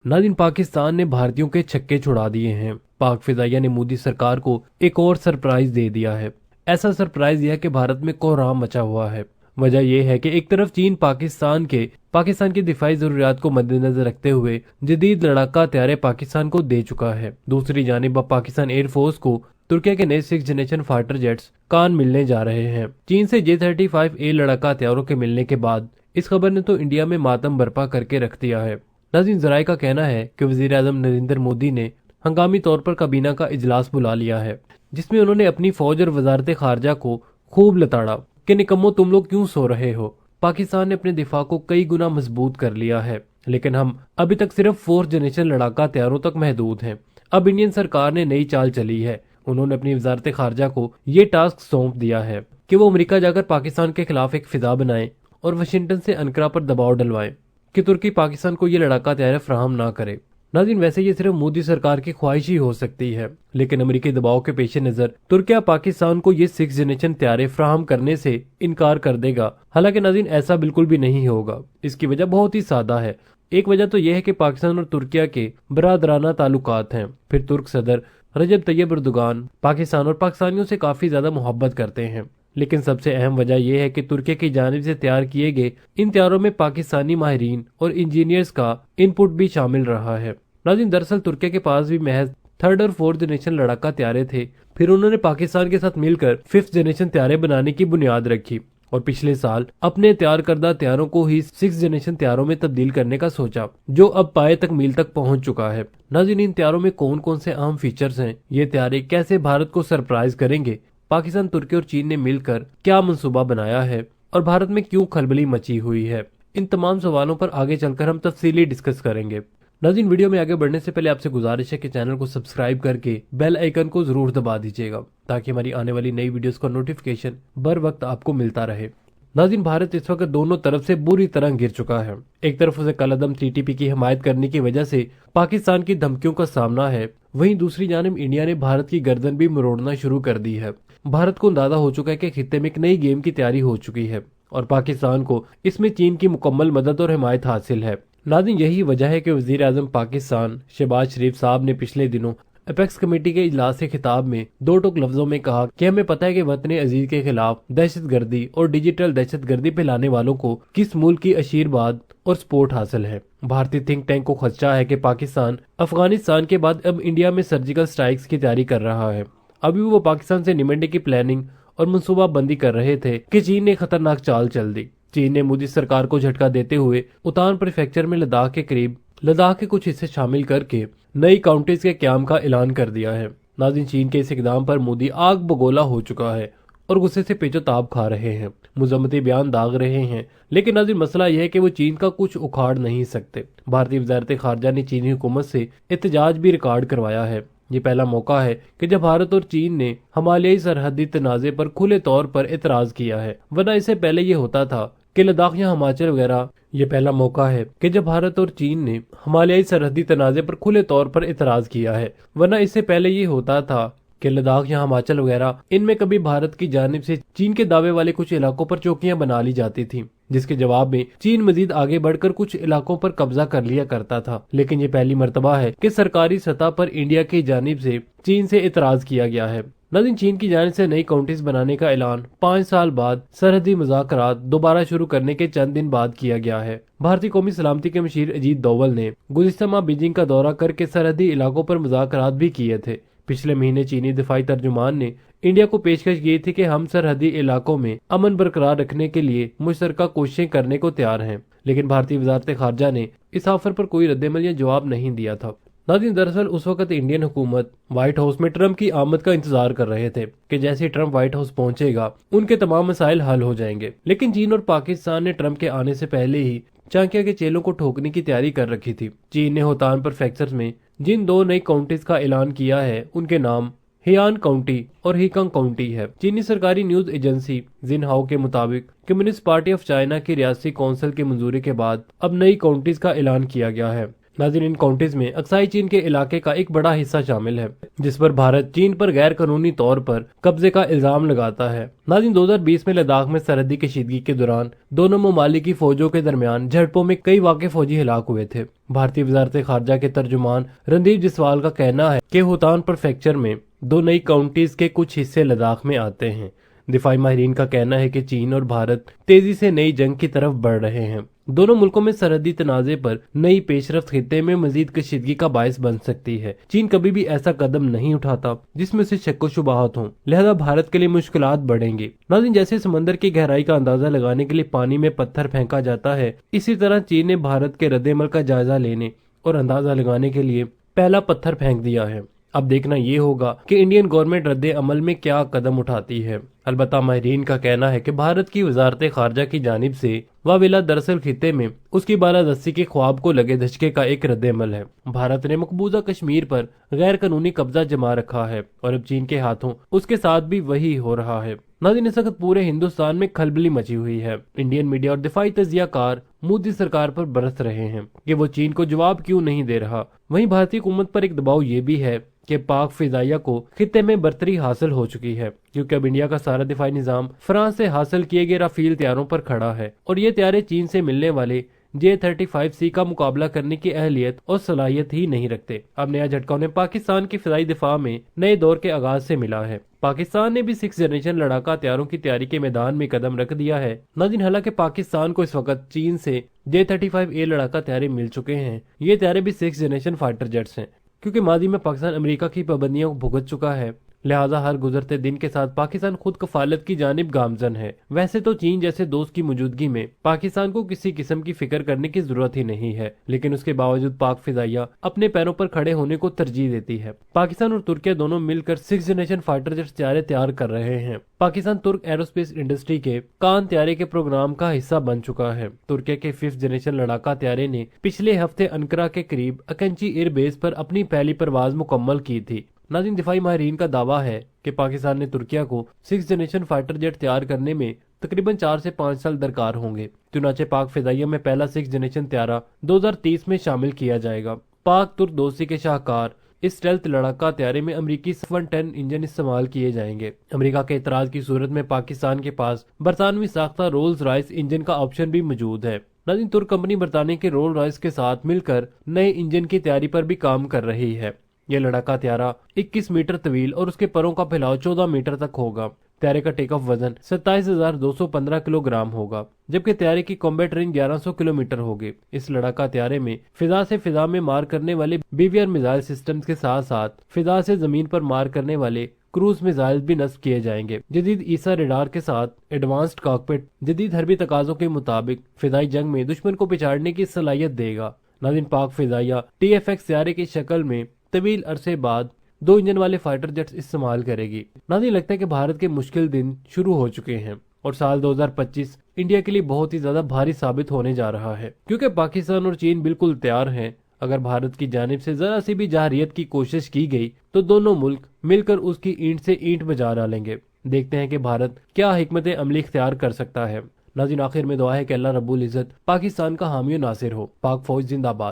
नाज़रीन, पाकिस्तान ने भारतीयों के छक्के छुड़ा दिए हैं। पाक फिजाइया ने मोदी सरकार को एक और सरप्राइज दे दिया है। ऐसा सरप्राइज यह कि भारत में कोहराम मचा हुआ है। वजह यह है कि एक तरफ चीन पाकिस्तान की दिफाई जरूरियात को मद्देनजर रखते हुए जदीद लड़ाका हथियार पाकिस्तान को दे चुका है। दूसरी जानिब अब पाकिस्तान एयरफोर्स को तुर्की के नए 6th जनरेशन फाइटर जेट्स कान मिलने जा रहे हैं। चीन से J-35A लड़ाका हथियारों के मिलने के बाद इस खबर ने तो इंडिया में मातम बर्पा करके रख दिया है। नाज़रीन, ज़राए का कहना है कि वज़ीर आज़म नरेंद्र मोदी ने हंगामी तौर पर काबीना का इजलास बुला लिया है, जिसमें उन्होंने अपनी फौज और वजारत खारजा को खूब लताड़ा कि निकम्मो तुम लोग क्यों सो रहे हो। पाकिस्तान ने अपने दिफा को कई गुना मजबूत कर लिया है, लेकिन हम अभी तक सिर्फ 4th जनरेशन लड़ाका हथियारों तक महदूद हैं। अब इंडियन सरकार ने नई चाल चली है। उन्होंने अपनी वजारत खारजा को ये टास्क सौंप दिया है कि वो अमेरिका जाकर पाकिस्तान के खिलाफ एक फिजा बनाएं और वाशिंगटन से अनकरा पर दबाव डलवाएं कि तुर्की पाकिस्तान को ये लड़ाका हथियार फराहम ना करे। नाज़रीन, वैसे ये सिर्फ मोदी सरकार की ख्वाहिश ही हो सकती है, लेकिन अमेरिकी दबाव के पेश नजर तुर्किया पाकिस्तान को ये 6th जनरेशन हथियार फराहम करने से इनकार कर देगा। हालांकि नाज़रीन, ऐसा बिल्कुल भी नहीं होगा। इसकी वजह बहुत ही सादा है। एक वजह तो यह है कि पाकिस्तान और तुर्किया के बरादराना ताल्लुकात हैं। फिर तुर्क सदर रजब तैयब एर्दोगान पाकिस्तान और पाकिस्तानियों से काफी ज्यादा मोहब्बत करते हैं। लेकिन सबसे अहम वजह यह है कि तुर्की की जानिब से तैयार किए गए इन तैयारों में पाकिस्तानी माहिरीन और इंजीनियर्स का इनपुट भी शामिल रहा है। नाज़रीन, दरअसल तुर्की के पास भी महज 3rd और 4th जनरेशन लड़ाका तैयारे थे। फिर उन्होंने पाकिस्तान के साथ मिलकर 5th जनरेशन तैयारे बनाने की बुनियाद रखी और पिछले साल अपने तैयार करदा हथियारों को ही 6th जनरेशन हथियारों में तब्दील करने का सोचा, जो अब पाए तक मील तक पहुंच चुका है। नाज़रीन, इन हथियारों में कौन कौन से अहम फीचर्स हैं, ये हथियार कैसे भारत को सरप्राइज करेंगे, पाकिस्तान, तुर्की और चीन ने मिलकर क्या मंसूबा बनाया है और भारत में क्यों खलबली मची हुई है, इन तमाम सवालों पर आगे चलकर हम तफसीली डिस्कस करेंगे। नाज़रीन, वीडियो में आगे बढ़ने से पहले आपसे गुजारिश है कि चैनल को सब्सक्राइब करके बेल आइकन को जरूर दबा दीजिएगा, ताकि हमारी आने वाली नई वीडियोस का नोटिफिकेशन बर वक्त आपको मिलता रहे। नाज़रीन, भारत इस वक्त दोनों तरफ से बुरी तरह गिर चुका है। एक तरफ उसे कलअदम TTP की हिमायत करने की वजह से पाकिस्तान की धमकियों का सामना है, वहीं दूसरी जानिब इंडिया ने भारत की गर्दन भी मरोड़ना शुरू कर दी है। भारत को अंदाजा हो चुका है कि खित्ते में एक नई गेम की तैयारी हो चुकी है और पाकिस्तान को इसमें चीन की मुकम्मल मदद और हिमायत हासिल है। नाज़रीन, यही वजह है कि वज़ीर आज़म पाकिस्तान शहबाज शरीफ साहब ने पिछले दिनों अपेक्स कमेटी के इजलास से खिताब में दो टोक लफ्जों में कहा कि हमें पता है कि वतन अजीज के खिलाफ दहशतगर्दी और डिजिटल दहशतगर्दी फैलाने वालों को किस मुल्क की आशीर्वाद और सपोर्ट हासिल है। भारतीय थिंक टैंक को खदशा है कि पाकिस्तान अफगानिस्तान के बाद अब इंडिया में सर्जिकल स्ट्राइक्स की तैयारी कर रहा है। अभी वो पाकिस्तान से निमटने की प्लानिंग और मनसूबा बंदी कर रहे थे कि चीन ने खतरनाक चाल चल दी। चीन ने मोदी सरकार को झटका देते हुए उतान प्रीफेक्चर में लद्दाख के करीब लद्दाख के कुछ हिस्से शामिल करके नई काउंटीज के क्याम का ऐलान कर दिया है। नाज़रीन, चीन के इस इकदाम पर मोदी आग बगोला हो चुका है और गुस्से से पेचोताब खा रहे हैं, मुजम्मती बयान दाग रहे हैं। लेकिन नाज़रीन, मसला यह है कि वो चीन का कुछ उखाड़ नहीं सकते। भारतीय वजारत खारजा ने चीनी हुकूमत से एहतजाज भी रिकॉर्ड करवाया है। ये पहला मौका है कि जब भारत और चीन ने हिमालयी सरहदी तनाजे पर खुले तौर पर एतराज किया है, वरना इससे पहले ये होता था कि लद्दाख या हिमाचल वगैरह। ये पहला मौका है कि जब भारत और चीन ने हिमालयी सरहदी तनाजे पर खुले तौर पर एतराज किया है, वरना इससे पहले ये होता था कि लद्दाख या हिमाचल वगैरह इनमें कभी भारत की जानिब से चीन के दावे वाले कुछ इलाकों पर चौकियां बना ली जाती थी, जिसके जवाब में चीन मजीद आगे बढ़कर कुछ इलाकों पर कब्जा कर लिया करता था। लेकिन ये पहली मर्तबा है कि सरकारी सतह पर इंडिया की जानिब से चीन से एतराज किया गया है। नाज़रीन, चीन की जानिब से नई काउंटीज बनाने का ऐलान 5 साल बाद सरहदी मुज़ाकरात दोबारा शुरू करने के चंद दिन बाद किया गया है। भारतीय कौमी सलामती के मशीर अजीत डोवल ने गुज़िश्ता माह बीजिंग का दौरा करके सरहदी इलाकों पर मुज़ाकरात भी किए थे। पिछले महीने चीनी दिफाई तर्जुमान ने इंडिया को पेशकश की थी कि हम सरहदी इलाकों में अमन बरकरार रखने के लिए मुश्तरका कोशिशें करने को तैयार हैं, लेकिन भारतीय वजारत खारजा ने इस ऑफर पर कोई रद्दमल या जवाब नहीं दिया था। नाज़रीन, दरअसल उस वक्त इंडियन हुकूमत व्हाइट हाउस में ट्रंप की आमद का इंतजार कर रहे थे कि जैसे ही ट्रंप व्हाइट हाउस पहुंचेगा उनके तमाम मसाइल हल हो जाएंगे। लेकिन चीन और पाकिस्तान ने ट्रंप के आने से पहले ही चांकिया के चेलों को ठोकने की तैयारी कर रखी थी। चीन ने होतान प्रीफेक्चर में जिन 2 नई काउंटीज का ऐलान किया है, उनके नाम हियान काउंटी और हीकांग काउंटी है। चीनी सरकारी न्यूज एजेंसी जिनहाओ के मुताबिक कम्युनिस्ट पार्टी ऑफ चाइना की रियासती कौंसिल की मंजूरी के बाद अब नई काउंटीज का ऐलान किया गया है। नाज़रीन, इन काउंटीज में अक्साई चीन के इलाके का एक बड़ा हिस्सा शामिल है, जिस पर भारत चीन पर गैर कानूनी तौर पर कब्जे का इल्जाम लगाता है। नाज़रीन, 2020 में लद्दाख में सरहदी कशीदगी के दौरान दोनों ममालिक की फौजों के दरमियान झड़पों में कई वाक़ई फौजी हिलाक हुए थे। भारतीय वजारत खारजा के तर्जुमान रणदीप जायसवाल का कहना है कि होतान प्रीफेक्चर में दो नई काउंटीज के कुछ हिस्से लद्दाख में आते हैं। दिफाई माहिरीन का कहना है कि चीन और भारत तेजी से नई जंग की तरफ बढ़ रहे हैं। दोनों मुल्कों में सरहदी तनाजे पर नई पेशरफ्त खित्ते में मजीद कशीदगी का बायस बन सकती है। चीन कभी भी ऐसा कदम नहीं उठाता जिसमें से शक व शुबहात हों, लिहाजा भारत के लिए मुश्किलात बढ़ेंगी। नाज़रीन, जैसे समंदर की गहराई का अंदाजा लगाने के लिए पानी में पत्थर फेंका जाता है, इसी तरह चीन ने भारत के रद्देमल का जायजा लेने और अंदाजा लगाने के लिए पहला पत्थर फेंक दिया है। अब देखना ये होगा कि इंडियन गवर्नमेंट रद्दे अमल में क्या कदम उठाती है। अलबत्ता माहिरीन का कहना है कि भारत की वजारत खारजा की जानिब से वाविला दरअसल खित्ते में उसकी बालादस्ती के ख्वाब को लगे धचके का एक रद्देमल है। भारत ने मकबूजा कश्मीर पर गैर कानूनी कब्जा जमा रखा है और अब चीन के हाथों उसके साथ भी वही हो रहा है। नाज़रीन, इस वक्त पूरे हिंदुस्तान में खलबली मची हुई है। इंडियन मीडिया और दिफाई तजियाकार मोदी सरकार पर बरस रहे हैं कि वो चीन को जवाब क्यों नहीं दे रहा। वहीं भारतीय हुकूमत पर एक दबाव ये भी है कि पाक फिजाइया को खित्ते में बर्तरी हासिल हो चुकी है, क्योंकि अब इंडिया का सारा दिफाई निजाम फ्रांस से हासिल किए गए राफेल तैयारों पर खड़ा है और ये तैयारे चीन से मिलने वाले J-35C का मुकाबला करने की अहलियत और सलाहियत ही नहीं रखते। अब नया झटका उन्हें पाकिस्तान की फिजाई दिफा में नए दौर के आगाज से मिला है। पाकिस्तान ने भी 6th जनरेशन लड़ाका हथियारों की तैयारी के मैदान में कदम रख दिया है। नाज़रीन, हालांकि पाकिस्तान को इस वक्त चीन से J-35A लड़ाका हथियार मिल चुके हैं। ये हथियार भी 6th जनरेशन फाइटर जेट्स हैं, क्योंकि माजी में पाकिस्तान अमेरिका की पाबंदियों को भुगत चुका है, लिहाजा हर गुजरते दिन के साथ पाकिस्तान खुद कफालत की जानिब गामजन है। वैसे तो चीन जैसे दोस्त की मौजूदगी में पाकिस्तान को किसी किस्म की फिक्र करने की जरूरत ही नहीं है, लेकिन उसके बावजूद पाक फिजाइया अपने पैरों पर खड़े होने को तरजीह देती है। पाकिस्तान और तुर्की दोनों मिलकर 6th जनरेशन फाइटर जेट्स तैयार कर रहे हैं। पाकिस्तान तुर्क एरोस्पेस इंडस्ट्री के कान तैयारे के प्रोग्राम का हिस्सा बन चुका है। तुर्की के 5th जनरेशन लड़ाका तैयारे ने पिछले हफ्ते अंकरा के करीब अकेंची एयरबेस पर अपनी पहली परवाज मुकम्मल की थी। नाज़रीन, दिफाई माहिरीन का दावा है कि पाकिस्तान ने तुर्किया को 6th जनरेशन फाइटर जेट तैयार करने में तकरीबन 4 से 5 साल दरकार होंगे। चुनाचे पाक फिजाइया में पहला 6th जनरेशन तैयारा 2030 में शामिल किया जाएगा। पाक तुर्क दोस्ती के शाहकार इस स्टेल्थ लड़ाका तैयारे में अमरीकी F-110 इंजन इस्तेमाल किए जाएंगे। अमेरिका के एतराज की सूरत में पाकिस्तान के पास बरतानवी साख्ता रोल्स रॉयस इंजन का ऑप्शन भी मौजूद है। नाज़रीन, तुर्क कंपनी बरतानिया के रोल्स रॉयस के साथ मिलकर नए इंजन की तैयारी पर भी काम कर रही है। यह लड़ाका त्यारा 21 मीटर तवील और उसके परों का फैलाव 14 मीटर तक होगा। त्यारे का टेक ऑफ वजन 27,215 किलोग्राम होगा, जबकि त्यारे की कॉम्बैट रेंज 1100 किलोमीटर होगी। इस लड़ाका त्यारे में फिजा से फिजा में मार करने वाले BVR मिसाइल सिस्टम्स के साथ साथ फिजा से जमीन पर मार करने वाले क्रूज मिसाइल भी नस्ब किए जाएंगे। जदीद ईसा रेडार के साथ एडवांस्ड कॉकपिट जदीद हरबी तकाजों के मुताबिक फिजाई जंग में दुश्मन को पिछाड़ने की सलाहियत देगा। नाज़रीन, पाक फिजाइया TFX त्यारे की शक्ल में तवील अरसे बाद 2 इंजन वाले फाइटर जेट्स इस्तेमाल करेगी। नाज़रीन, लगता है कि भारत के मुश्किल दिन शुरू हो चुके हैं और साल 2025 इंडिया के लिए बहुत ही ज्यादा भारी साबित होने जा रहा है, क्योंकि पाकिस्तान और चीन बिल्कुल तैयार हैं। अगर भारत की जानिब से जरा सी भी जाहरियत की कोशिश की गई तो दोनों मुल्क मिलकर उसकी ईंट से ईंट बजा डालेंगे। देखते हैं कि भारत क्या हिकमत अमली इख्तियार कर सकता है। नाज़रीन, आखिर में दुआ है कि अल्लाह रब्बुल इज़्ज़त पाकिस्तान का हामी और नासिर हो। पाक फौज जिंदाबाद।